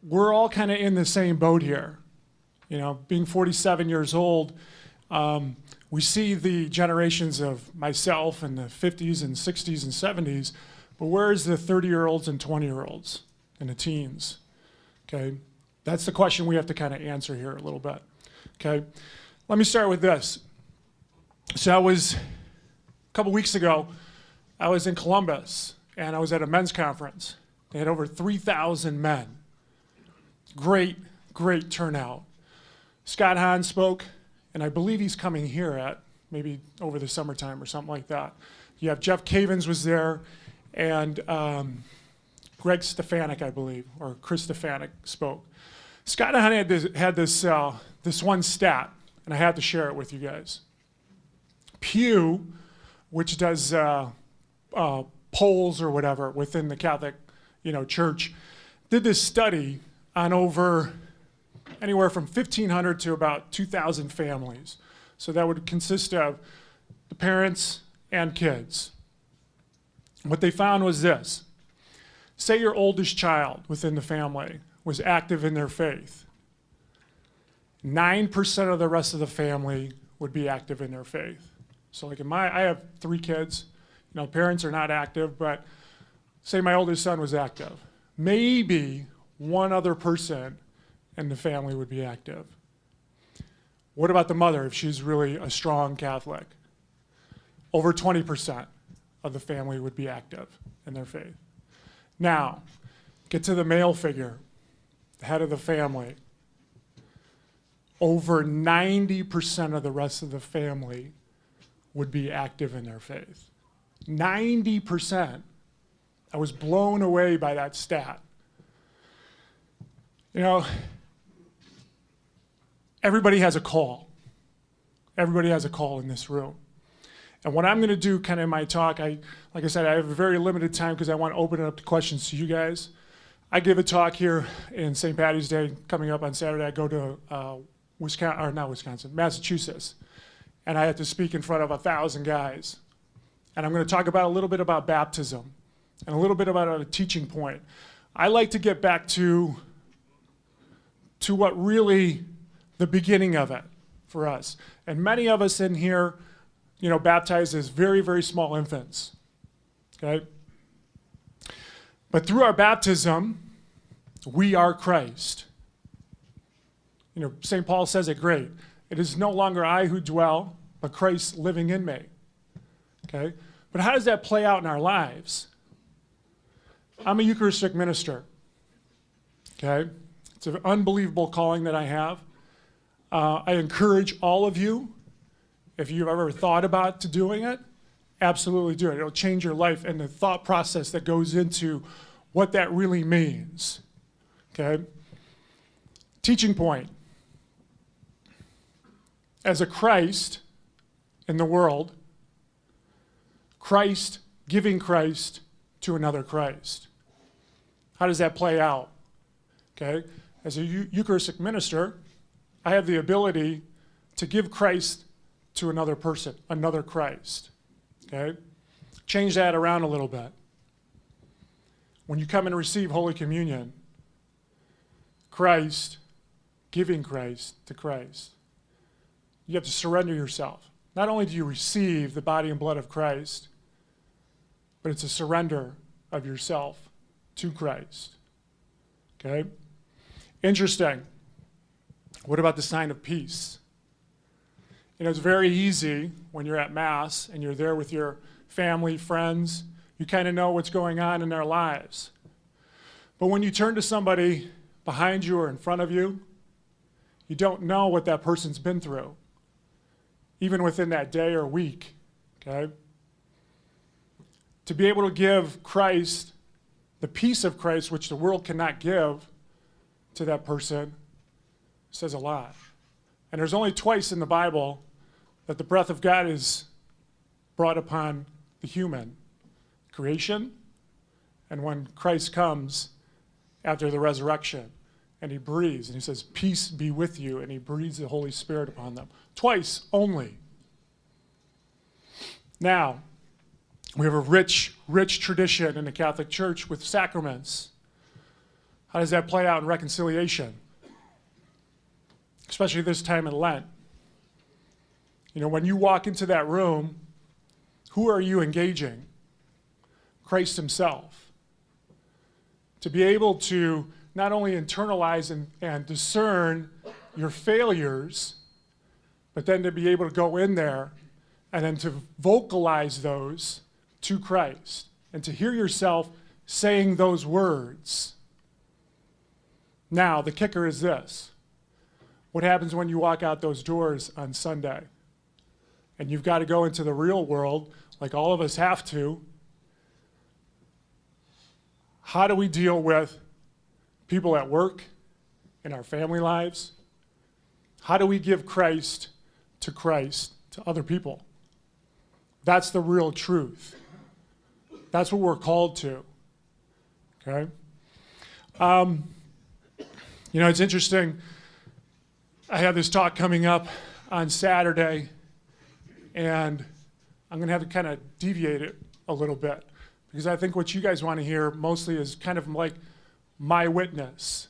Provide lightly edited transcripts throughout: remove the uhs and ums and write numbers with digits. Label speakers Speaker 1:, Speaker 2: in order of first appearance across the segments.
Speaker 1: we're all kind of in the same boat here. You know, being 47 years old, we see the generations of myself in the 50s and 60s and 70s, but where's the 30-year-olds and 20-year-olds and the teens? Okay, that's the question we have to kind of answer here a little bit. Okay, let me start with this. So a couple weeks ago, I was in Columbus, and I was at a men's conference. They had over 3,000 men. Great, great turnout. Scott Hahn spoke, and I believe he's coming here at maybe over the summertime or something like that. You have Jeff Cavins was there, and Greg Stefanik, I believe, or Chris Stefanik spoke. Scott Hahn had this one stat, and I had to share it with you guys. Pew, which does polls or whatever within the Catholic, Church, did this study on over anywhere from 1,500 to about 2,000 families. So that would consist of the parents and kids. What they found was this. Say your oldest child within the family was active in their faith. 9% of the rest of the family would be active in their faith. So like I have 3 kids. Parents are not active, but say my oldest son was active. Maybe one other person in the family would be active. What about the mother if she's really a strong Catholic? Over 20% of the family would be active in their faith. Now, get to the male figure, the head of the family. Over 90% of the rest of the family would be active in their faith. 90%. I was blown away by that stat. Everybody has a call. Everybody has a call in this room. And what I'm going to do kind of in my talk, like I said, I have a very limited time because I want to open it up to questions to you guys. I give a talk here in St. Patty's Day coming up on Saturday. I go to Massachusetts. And I have to speak in front of 1,000 guys. And I'm going to talk about a little bit about baptism and a little bit about a teaching point. I like to get back to what really the beginning of it for us. And many of us in here, baptized as very, very small infants, okay? But through our baptism, we are Christ. St. Paul says it great. It is no longer I who dwell, but Christ living in me, okay? But how does that play out in our lives? I'm a Eucharistic minister, okay? It's an unbelievable calling that I have. I encourage all of you, if you've ever thought about doing it, absolutely do it. It'll change your life and the thought process that goes into what that really means, okay? Teaching point. As a Christ in the world, Christ giving Christ to another Christ. How does that play out? Okay? As a Eucharistic minister, I have the ability to give Christ to another person, another Christ. Okay? Change that around a little bit. When you come and receive Holy Communion, Christ giving Christ to Christ. You have to surrender yourself. Not only do you receive the body and blood of Christ, but it's a surrender of yourself to Christ. Okay? Interesting. What about the sign of peace? It's very easy when you're at Mass and you're there with your family, friends, you kind of know what's going on in their lives. But when you turn to somebody behind you or in front of you, you don't know what that person's been through, even within that day or week, okay? To be able to give Christ, the peace of Christ, which the world cannot give to that person, says a lot. And there's only twice in the Bible that the breath of God is brought upon the human. Creation, and when Christ comes after the resurrection, and he breathes, and he says, peace be with you, and he breathes the Holy Spirit upon them. Twice only. Now, we have a rich, rich tradition in the Catholic Church with sacraments. How does that play out in reconciliation? Especially this time in Lent. You know, when you walk into that room, who are you engaging? Christ himself. To be able to not only internalize and discern your failures, but then to be able to go in there and then to vocalize those to Christ and to hear yourself saying those words. Now, the kicker is this. What happens when you walk out those doors on Sunday? And you've got to go into the real world, like all of us have to. How do we deal with people at work, in our family lives? How do we give Christ to other people? That's the real truth. That's what we're called to. Okay? You know, it's interesting. I have this talk coming up on Saturday, and I'm going to have to kind of deviate it a little bit, because I think what you guys want to hear mostly is kind of like my witness.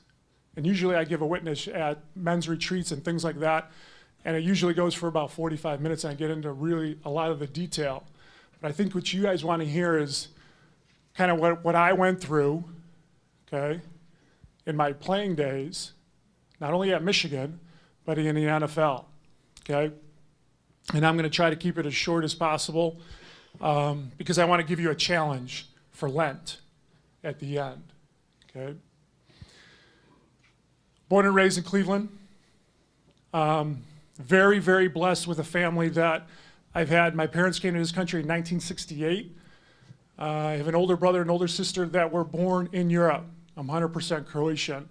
Speaker 1: And usually I give a witness at men's retreats and things like that, and it usually goes for about 45 minutes, and I get into really a lot of the detail. But I think what you guys want to hear is kind of what I went through, okay, in my playing days, not only at Michigan, but in the NFL, okay? And I'm going to try to keep it as short as possible because I want to give you a challenge for Lent at the end, okay? Born and raised in Cleveland. Very, very blessed with a family that I've had. My parents came to this country in 1968. I have an older brother and older sister that were born in Europe. I'm 100% Croatian.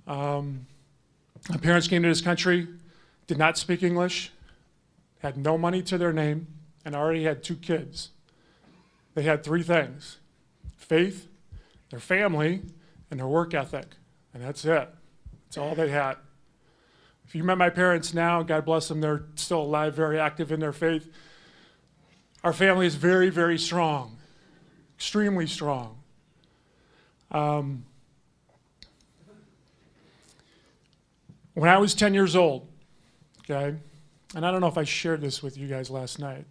Speaker 1: My parents came to this country, did not speak English, had no money to their name, and already had 2 kids. They had 3 things: faith, their family, and their work ethic. And that's it. That's all they had. If you met my parents now, God bless them, they're still alive, very active in their faith. Our family is very, very strong, extremely strong. When I was 10 years old, okay, and I don't know if I shared this with you guys last night.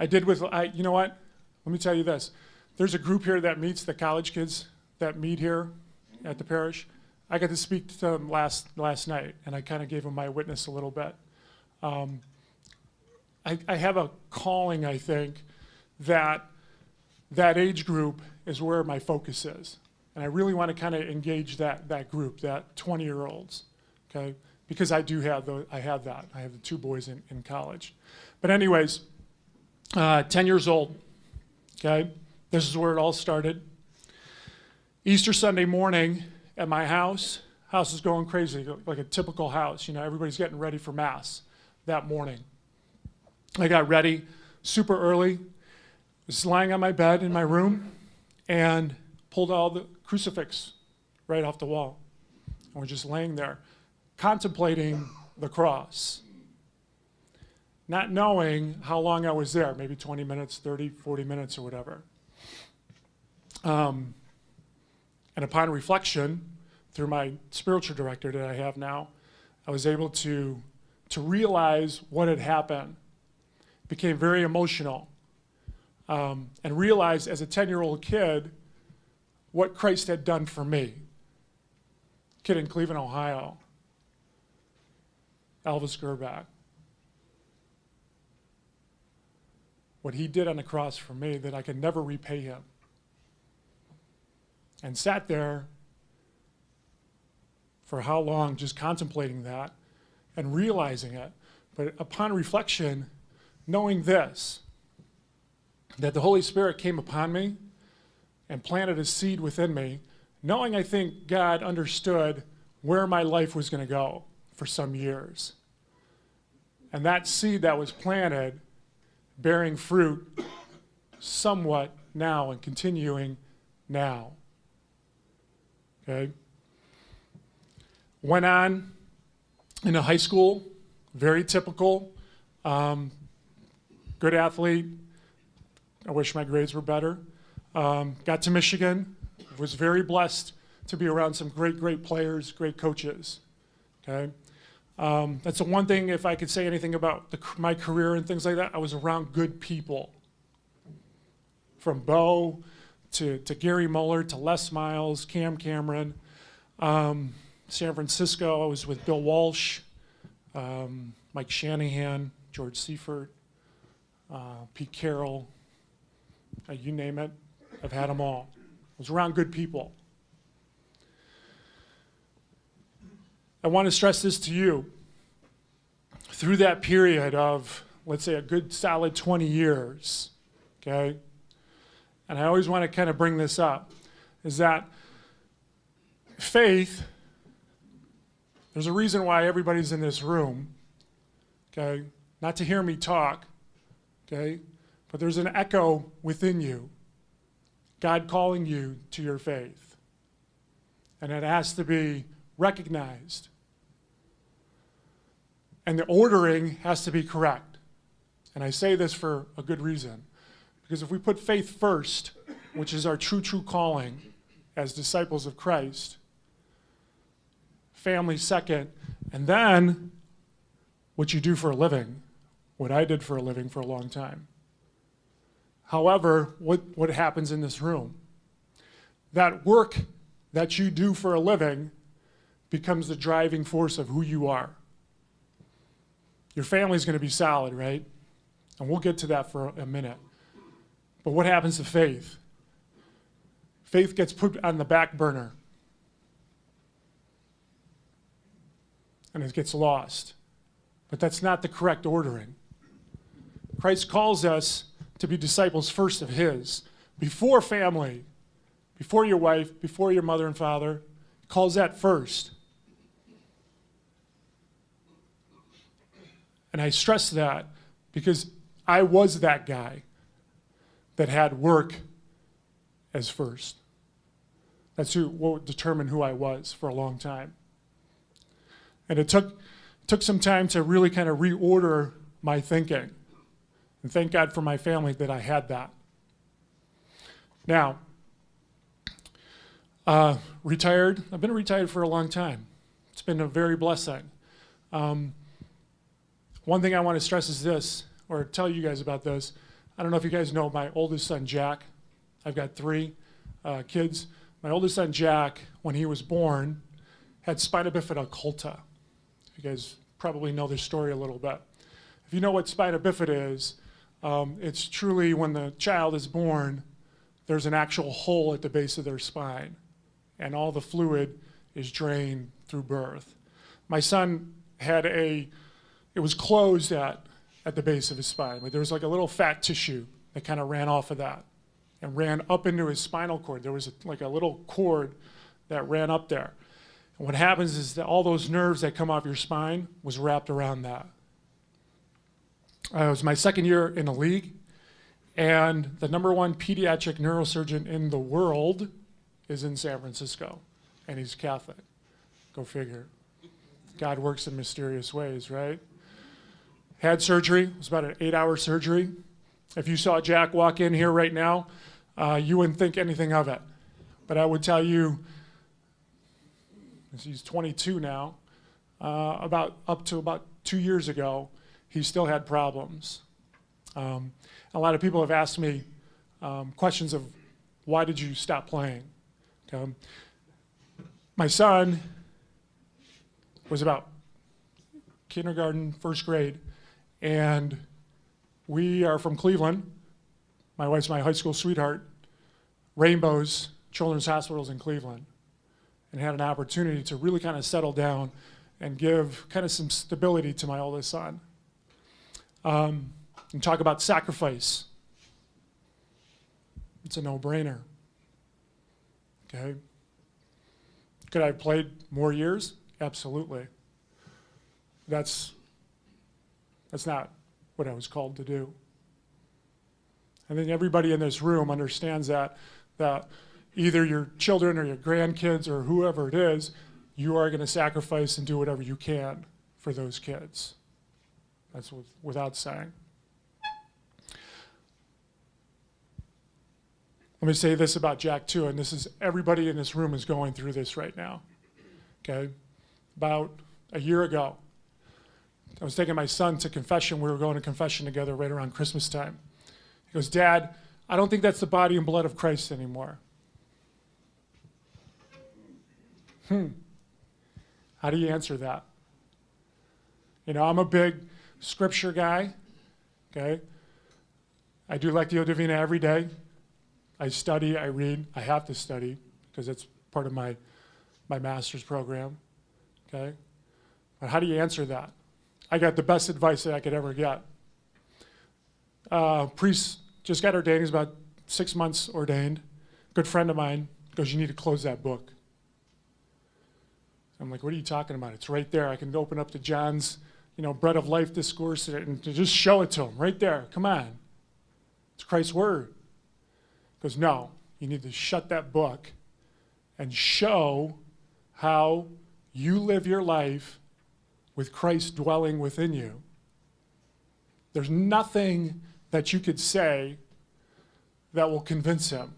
Speaker 1: You know what? Let me tell you this. There's a group here that meets, the college kids that meet here at the parish. I got to speak to them last night, and I kind of gave them my witness a little bit. I have a calling, I think, that age group is where my focus is. And I really want to kind of engage that group, that 20-year-olds, okay? Because I do have I have that. I have the 2 boys in college. But anyways, 10 years old, okay? This is where it all started. Easter Sunday morning at my house is going crazy, like a typical house. You know, everybody's getting ready for Mass that morning. I got ready super early, was lying on my bed in my room, and pulled all the crucifix right off the wall. And we're just laying there, contemplating the cross, not knowing how long I was there, maybe 20 minutes, 30, 40 minutes or whatever. And upon reflection, through my spiritual director that I have now, I was able to realize what had happened. Became very emotional, and realized as a 10-year-old kid what Christ had done for me. Kid in Cleveland, Ohio, Elvis Grbac. What he did on the cross for me, that I could never repay him. And sat there for how long, just contemplating that and realizing it. But upon reflection, knowing this, that the Holy Spirit came upon me and planted a seed within me, knowing I think God understood where my life was going to go for some years. And that seed that was planted, bearing fruit somewhat now and continuing now. Okay? Went on into high school, very typical, good athlete. I wish my grades were better. Got to Michigan, was very blessed to be around some great players, great coaches, okay? That's the one thing, if I could say anything about my career and things like that, I was around good people. From Bo to Gary Muller to Les Miles, Cam Cameron. San Francisco, I was with Bill Walsh, Mike Shanahan, George Seifert, Pete Carroll, you name it, I've had them all. I was around good people. I want to stress this to you. Through that period of, let's say, a good solid 20 years, okay, and I always want to kind of bring this up, is that faith, there's a reason why everybody's in this room, okay, not to hear me talk, okay, but there's an echo within you, God calling you to your faith, and it has to be recognized. And the ordering has to be correct. And I say this for a good reason. Because if we put faith first, which is our true calling as disciples of Christ, family second, and then what you do for a living, what I did for a living for a long time. However, what happens in this room? That work that you do for a living becomes the driving force of who you are. Your family's going to be solid, right? And we'll get to that for a minute. But what happens to faith? Faith gets put on the back burner. And it gets lost. But that's not the correct ordering. Christ calls us to be disciples first of his, before family, before your wife, before your mother and father. He calls that first. And I stress that because I was that guy that had work as first. That's what determined who I was for a long time. And it took some time to really kind of reorder my thinking. And thank God for my family that I had that. Now, retired. I've been retired for a long time. It's been a very blessing. One thing I want to stress is this, or tell you guys about this. I don't know if you guys know my oldest son, Jack. I've got 3 kids. My oldest son, Jack, when he was born, had Spina Bifida occulta. You guys probably know this story a little bit. If you know what Spina Bifida is, it's truly when the child is born, there's an actual hole at the base of their spine, and all the fluid is drained through birth. My son had it was closed at the base of his spine, but there was like a little fat tissue that kind of ran off of that and ran up into his spinal cord. There was like a little cord that ran up there. And what happens is that all those nerves that come off your spine was wrapped around that. It was my second year in the league, and the #1 pediatric neurosurgeon in the world is in San Francisco, and he's Catholic. Go figure. God works in mysterious ways, right? Had surgery. It was about an 8-hour surgery. If you saw Jack walk in here right now, you wouldn't think anything of it. But I would tell you, he's 22 now, up to about 2 years ago, he still had problems. A lot of people have asked me questions of, why did you stop playing? My son was about kindergarten, first grade, and we are from Cleveland. My wife's my high school sweetheart. Rainbows Children's Hospitals in Cleveland, and had an opportunity to really kind of settle down and give kind of some stability to my oldest son. And talk about sacrifice. It's a no-brainer. Okay? Could I have played more years? Absolutely. That's not what I was called to do. I think everybody in this room understands that either your children or your grandkids or whoever it is, you are going to sacrifice and do whatever you can for those kids. That's without saying. Let me say this about Jack too, and this is, everybody in this room is going through this right now, okay? About a year ago, I was taking my son to confession. We were going to confession together right around Christmas time. He goes, Dad, I don't think that's the body and blood of Christ anymore. How do you answer that? You know, I'm a big scripture guy, okay? I do Lectio Divina every day. I study, I read. I have to study because it's part of my master's program, okay? But how do you answer that? I got the best advice that I could ever get. Priest just got ordained. He's about 6 months ordained. Good friend of mine goes, you need to close that book. I'm like, what are you talking about? It's right there. I can open up to John's, bread of life discourse and to just show it to him right there. Come on. It's Christ's word. He goes, no, you need to shut that book and show how you live your life with Christ dwelling within you. There's nothing that you could say that will convince him.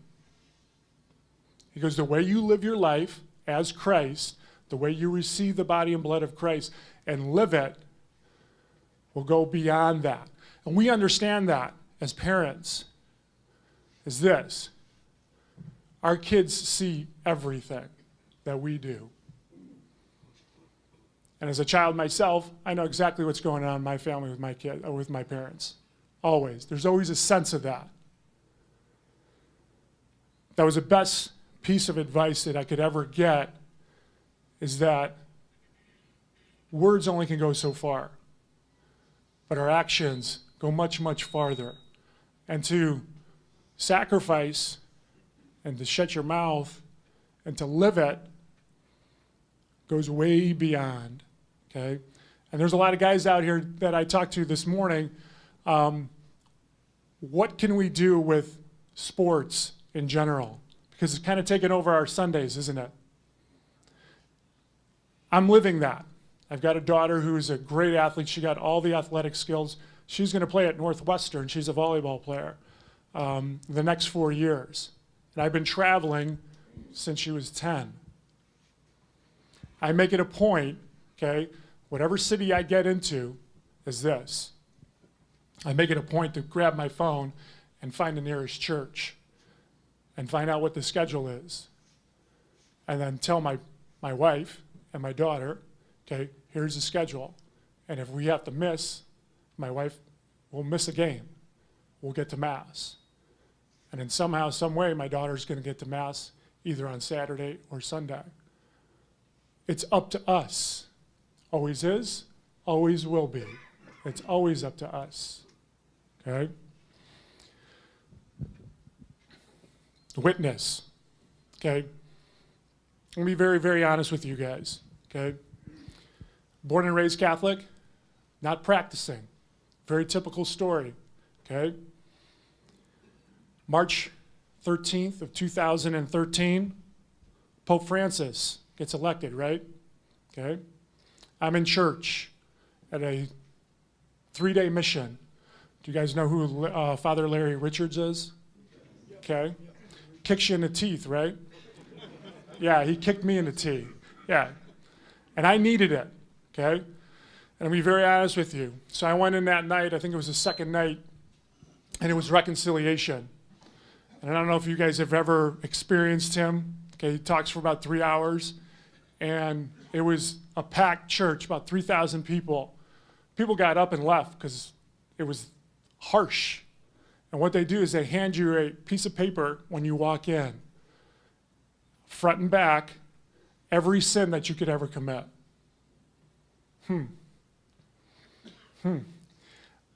Speaker 1: He goes, the way you live your life as Christ, the way you receive the body and blood of Christ and live it will go beyond that. And we understand that as parents, is this. Our kids see everything that we do. And as a child myself, I know exactly what's going on in my family with my kid, or with my parents. Always. There's always a sense of that. That was the best piece of advice that I could ever get, is that words only can go so far, but our actions go much, much farther. And to sacrifice and to shut your mouth and to live it goes way beyond, okay? And there's a lot of guys out here that I talked to this morning. What can we do with sports in general? Because it's kind of taken over our Sundays, isn't it? I'm living that. I've got a daughter who's a great athlete. She got all the athletic skills. She's going to play at Northwestern. She's a volleyball player the next 4 years. And I've been traveling since she was 10. I make it a point, okay, whatever city I get into is this. I make it a point to grab my phone and find the nearest church and find out what the schedule is. And then tell my wife and my daughter, okay, here's the schedule. And if we have to miss, my wife will miss a game. We'll get to Mass. And then somehow, some way, my daughter's going to get to Mass either on Saturday or Sunday. It's up to us. Always is, always will be. It's always up to us. Okay? Witness. Okay? I'm going to be very, very honest with you guys. Okay? Born and raised Catholic, not practicing. Very typical story. Okay? March 13th of 2013, Pope Francis gets elected, right? Okay? I'm in church at a 3-day mission. Do you guys know who Father Larry Richards is? Okay? Kicks you in the teeth, right? Yeah, he kicked me in the teeth. Yeah. And I needed it, okay? And I'll be very honest with you. So I went in that night, I think it was the second night, and it was reconciliation. And I don't know if you guys have ever experienced him. Okay, he talks for about 3 hours. And it was a packed church, about 3,000 people. People got up and left because it was harsh. And what they do is they hand you a piece of paper when you walk in, front and back, every sin that you could ever commit.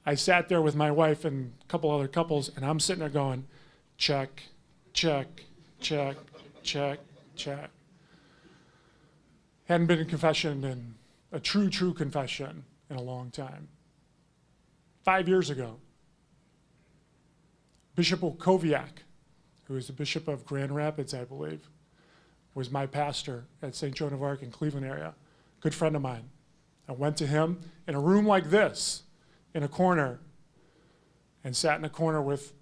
Speaker 1: I sat there with my wife and a couple other couples, and I'm sitting there going, check, check, check, check, check. Hadn't been in confession in a true confession in a long time. 5 years ago, Bishop Koviak, who is the Bishop of Grand Rapids, I believe, was my pastor at St. Joan of Arc in Cleveland area, good friend of mine. I went to him in a room like this, in a corner, and sat in a corner with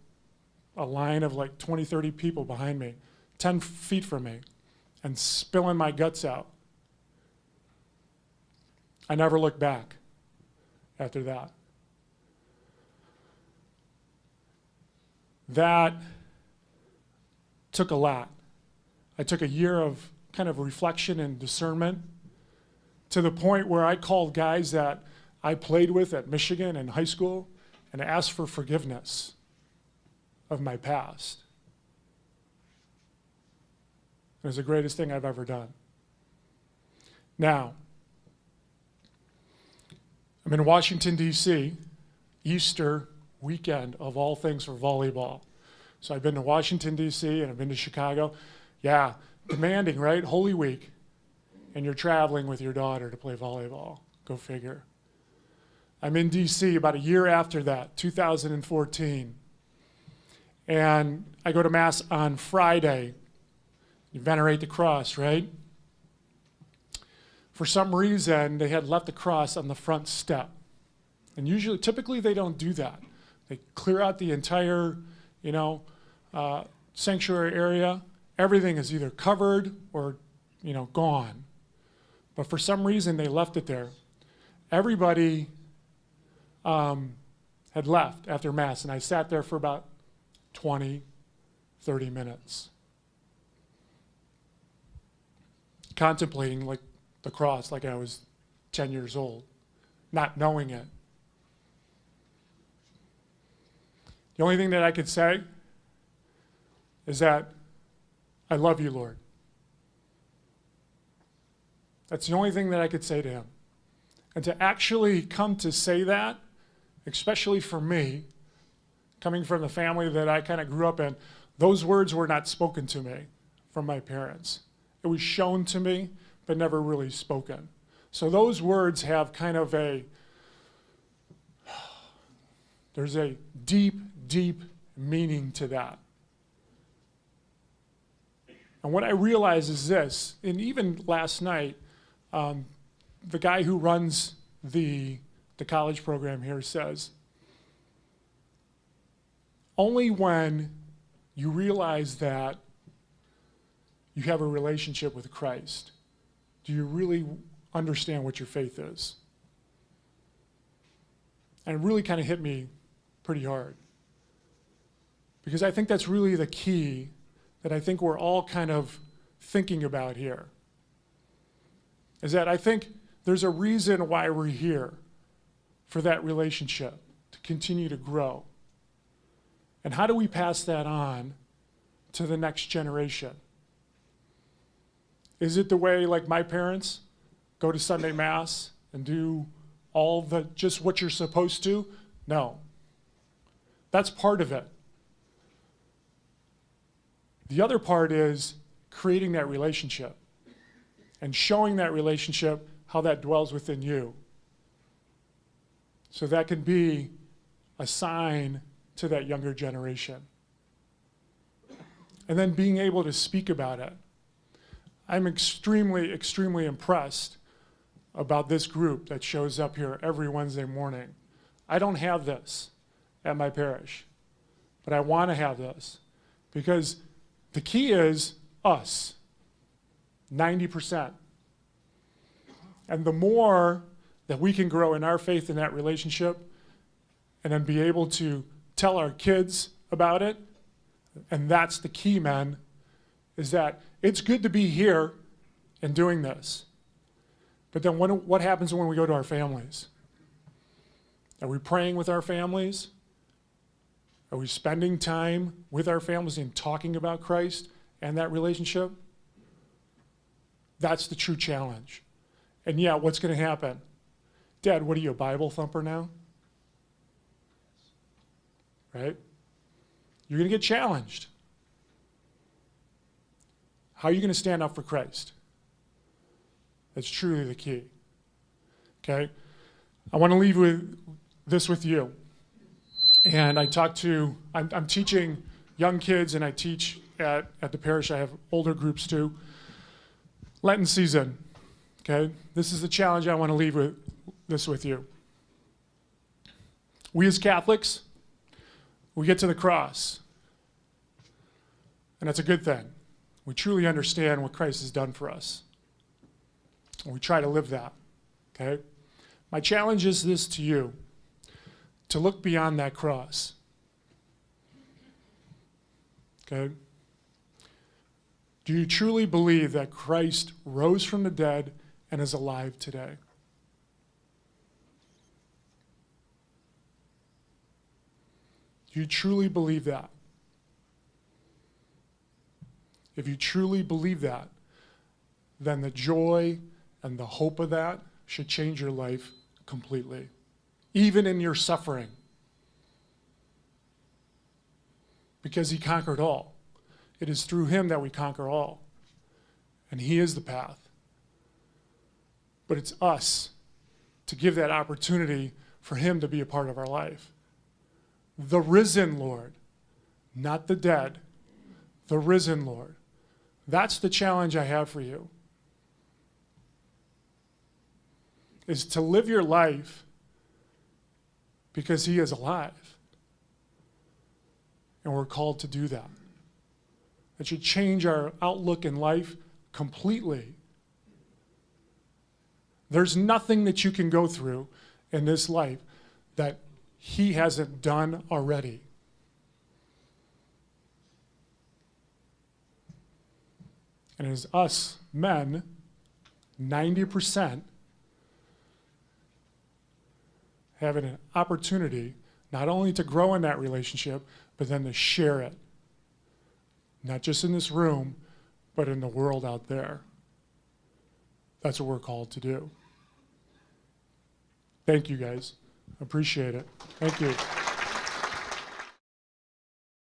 Speaker 1: a line of like 20, 30 people behind me, 10 feet from me, and spilling my guts out. I never looked back after that. That took a lot. I took a year of kind of reflection and discernment to the point where I called guys that I played with at Michigan in high school and asked for forgiveness of my past. It was the greatest thing I've ever done. Now, I'm in Washington, D.C., Easter weekend of all things for volleyball. So I've been to Washington, D.C., and I've been to Chicago. Yeah, demanding, right? Holy Week. And you're traveling with your daughter to play volleyball. Go figure. I'm in D.C. about a year after that, 2014. And I go to Mass on Friday. You venerate the cross, right? For some reason, they had left the cross on the front step. And typically they don't do that. They clear out the entire, sanctuary area. Everything is either covered or, gone. But for some reason, they left it there. Everybody had left after Mass, and I sat there for about 20, 30 minutes, contemplating like the cross like I was 10 years old, not knowing it. The only thing that I could say is that I love you, Lord. That's the only thing that I could say to him. And to actually come to say that, especially for me, coming from the family that I kind of grew up in, those words were not spoken to me from my parents. It was shown to me, but never really spoken. So those words have kind of there's a deep, deep meaning to that. And what I realize is this, and even last night, the guy who runs the college program here says, only when you realize that you have a relationship with Christ do you really understand what your faith is. And it really kind of hit me pretty hard. Because I think that's really the key that I think we're all kind of thinking about here. Is that I think there's a reason why we're here, for that relationship, to continue to grow. And how do we pass that on to the next generation? Is it the way like my parents go to Sunday Mass and do just what you're supposed to? No. That's part of it. The other part is creating that relationship and showing that relationship how that dwells within you. So that can be a sign to that younger generation. And then being able to speak about it. I'm extremely, extremely impressed about this group that shows up here every Wednesday morning. I don't have this at my parish, but I want to have this because the key is us, 90%. And the more that we can grow in our faith in that relationship and then be able to tell our kids about it, and that's the key, men, is that it's good to be here and doing this. But then what happens when we go to our families? Are we praying with our families? Are we spending time with our families and talking about Christ and that relationship? That's the true challenge. And yeah, what's going to happen? Dad, what are you, a Bible thumper now? Right? You're going to get challenged. How are you going to stand up for Christ? That's truly the key. Okay? I want to leave this with you. And I'm teaching young kids, and I teach at the parish. I have older groups too. Lenten season, okay? This is the challenge I want to leave with you. We as Catholics, we get to the cross, And that's a good thing. We truly understand what Christ has done for us. And we try to live that, okay? My challenge is this to you, to look beyond that cross, okay? Do you truly believe that Christ rose from the dead and is alive today? Do you truly believe that? If you truly believe that, then the joy and the hope of that should change your life completely, even in your suffering, because he conquered all. It is through him that we conquer all, and he is the path. But it's us to give that opportunity for him to be a part of our life. The risen Lord, not the dead, the risen Lord. That's the challenge I have for you, is to live your life because he is alive. And we're called to do that. It should change our outlook in life completely. There's nothing that you can go through in this life that he hasn't done already. And as us men, 90% having an opportunity not only to grow in that relationship, but then to share it. Not just in this room, but in the world out there. That's what we're called to do. Thank you, guys. Appreciate it. Thank you.